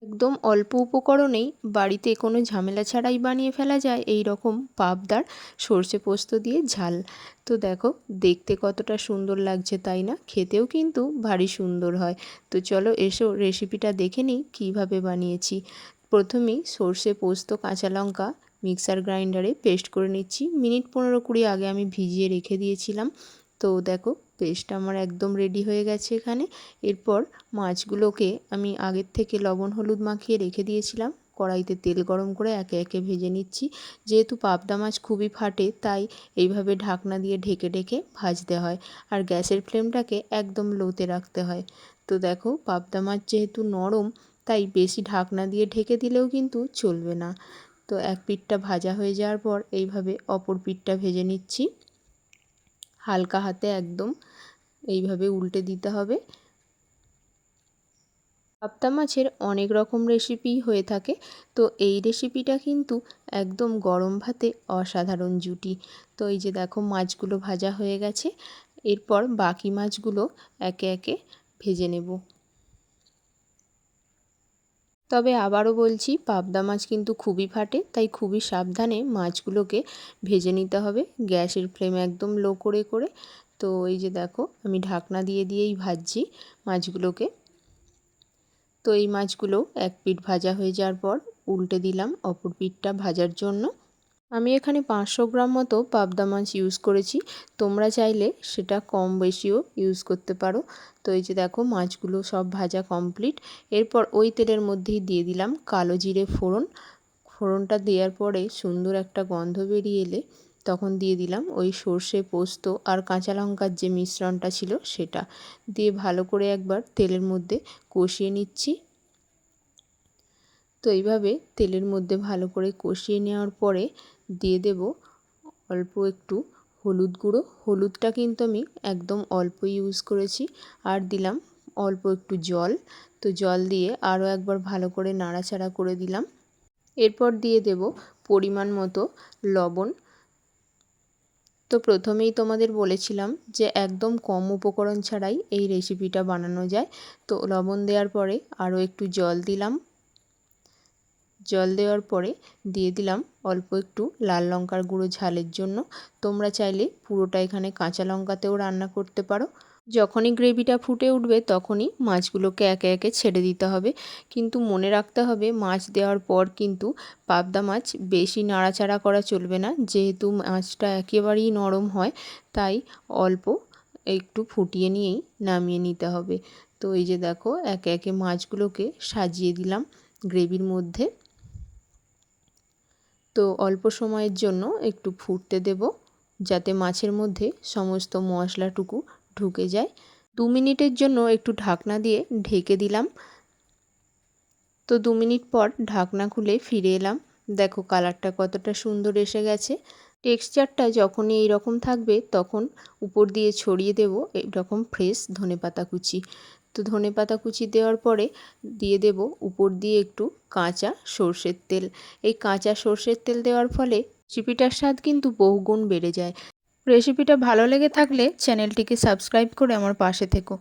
একদম অল্প উপকরণেই বাড়িতে কোনো ঝামেলা ছাড়াই বানিয়ে ফেলা যায় এই রকম পাবদার সর্ষে পোস্ত দিয়ে ঝাল। তো দেখো দেখতে কতটা সুন্দর লাগছে তাই না? খেতেও কিন্তু ভারী সুন্দর হয়। তো চলো এসো রেসিপিটা দেখে নিই কীভাবে বানিয়েছি। প্রথমেই সর্ষে পোস্ত কাঁচা লঙ্কা মিক্সার গ্রাইন্ডারে পেস্ট করে নিচ্ছি। মিনিট 15-20 আগে আমি ভিজিয়ে রেখে দিয়েছিলাম। তো দেখো পেস্টটা আমার একদম রেডি হয়ে গেছে এখানে। এরপর মাছগুলোকে আমি আগের থেকে লবণ হলুদ মাখিয়ে রেখে দিয়েছিলাম। কড়াইতে তেল গরম করে একে একে ভেজে নিচ্ছি। যেহেতু পাবদা মাছ খুবই ফাটে তাই এইভাবে ঢাকনা দিয়ে ঢেকে ঢেকে ভাজতে হয়, আর গ্যাসের ফ্লেমটাকে একদম লোতে রাখতে হয়। তো দেখো পাবদা মাছ যেহেতু নরম তাই বেশি ঢাকনা দিয়ে ঢেকে দিলেও কিন্তু চলবে না। তো এক পিঠটা ভাজা হয়ে যাওয়ার পর এইভাবে অপর পিঠটা ভেজে নিচ্ছি। হালকা হাতে একদম এইভাবে উল্টে দিতে হবে। পাবদা মাছের অনেক রকম রেসিপি হয়ে থাকে, তো এই রেসিপিটা কিন্তু একদম গরম ভাতে অসাধারণ জুটি। তো এই যে দেখো মাছগুলো ভাজা হয়ে গেছে। এরপর বাকি মাছগুলো একে একে ভেজে নেব। তবে আবারও বলছি পাবদা মাছ কিন্তু খুবই ফাটে, তাই খুবই সাবধানে মাছগুলোকে ভেজে নিতে হবে গ্যাসের ফ্লেম একদম লো করে করে। তো এই যে দেখো আমি ঢাকনা দিয়ে দিয়েই ভাজছি মাছগুলোকে। তো এই মাছগুলো এক পিঠ ভাজা হয়ে যাওয়ার পর উল্টে দিলাম অপর পিঠটা ভাজার জন্য। আমি এখানে 500 গ্রাম মতো পাবদা মাছ ইউজ করেছি, তোমরা চাইলে সেটা কম বেশিও ইউজ করতে পারো। তো এই যে দেখো মাছগুলো সব ভাজা কমপ্লিট। এরপর ওই তেলের মধ্যেই দিয়ে দিলাম কালো জিরে ফোড়ন। ফোড়নটা দেওয়ার পরে সুন্দর একটা গন্ধ বেরিয়ে এলে তখন দিয়ে দিলাম ওই সর্ষে পোস্ত আর কাঁচা লঙ্কার যে মিশ্রণটা ছিল সেটা দিয়ে ভালো করে একবার তেলের মধ্যে কষিয়ে নিচ্ছি। তো এইভাবে তেলের মধ্যে ভালো করে কষিয়ে নেওয়ার পরে দিয়ে দেব অল্প একটু হলুদ গুঁড়ো। হলুদটা কিন্তু আমি একদম অল্প ইউজ করেছি। আর দিলাম অল্প একটু জল। তো জল দিয়ে আরও একবার ভালো করে নাড়াচাড়া করে দিলাম। এরপর দিয়ে দেব পরিমাণ মতো লবণ। তো প্রথমেই তোমাদের বলেছিলাম যে একদম কম উপকরণ ছাড়াই এই রেসিপিটা বানানো যায়। তো লবণ দেওয়ার পরে আরও একটু জল দিলাম। জল দেওয়ার পরে দিয়ে দিলাম অল্প একটু লাল লঙ্কার গুঁড়ো ঝালের জন্য। তোমরা চাইলে পুরোটা এখানে কাঁচা লঙ্কাতেও রান্না করতে পারো। যখনই গ্রেভিটা ফুটে উঠবে তখনই মাছগুলোকে একে একে ছেড়ে দিতে হবে, কিন্তু মনে রাখতে হবে মাছ দেওয়ার পর কিন্তু পাবদা মাছ বেশি নাড়াচাড়া করা চলবে না, যেহেতু মাছটা একেবারেই নরম হয়। তাই অল্প একটু ফুটিয়ে নিয়েই নামিয়ে নিতে হবে। তো এই যে দেখো একে একে মাছগুলোকে সাজিয়ে দিলাম গ্রেভির মধ্যে। তো অল্প সময়ের জন্য একটু ফুটতে দেব যাতে মাছের মধ্যে সমস্ত মশলাটুকু ঢুকে যায়। 2 মিনিটের জন্য একটু ঢাকনা দিয়ে ঢেকে দিলাম। তো 2 মিনিট পর ঢাকনা খুলে ফিরে এলাম। দেখো কালারটা কতটা সুন্দর এসে গেছে। টেক্সচারটা যখনই এইরকম থাকবে তখন উপর দিয়ে ছড়িয়ে দেব এরকম ফ্রেশ ধনেপাতা কুচি। তো ধনেপাতা কুচি দেওয়ার পরে দিয়ে দেব উপর দিয়ে একটু কাঁচা সর্ষের তেল। এই কাঁচা সর্ষের তেল দেওয়ার ফলে রেসিপিটার স্বাদ কিন্তু বহুগুণ বেড়ে যায়। রেসিপিটা ভালো লেগে থাকলে চ্যানেলটিকে সাবস্ক্রাইব করে আমার পাশে থেকো।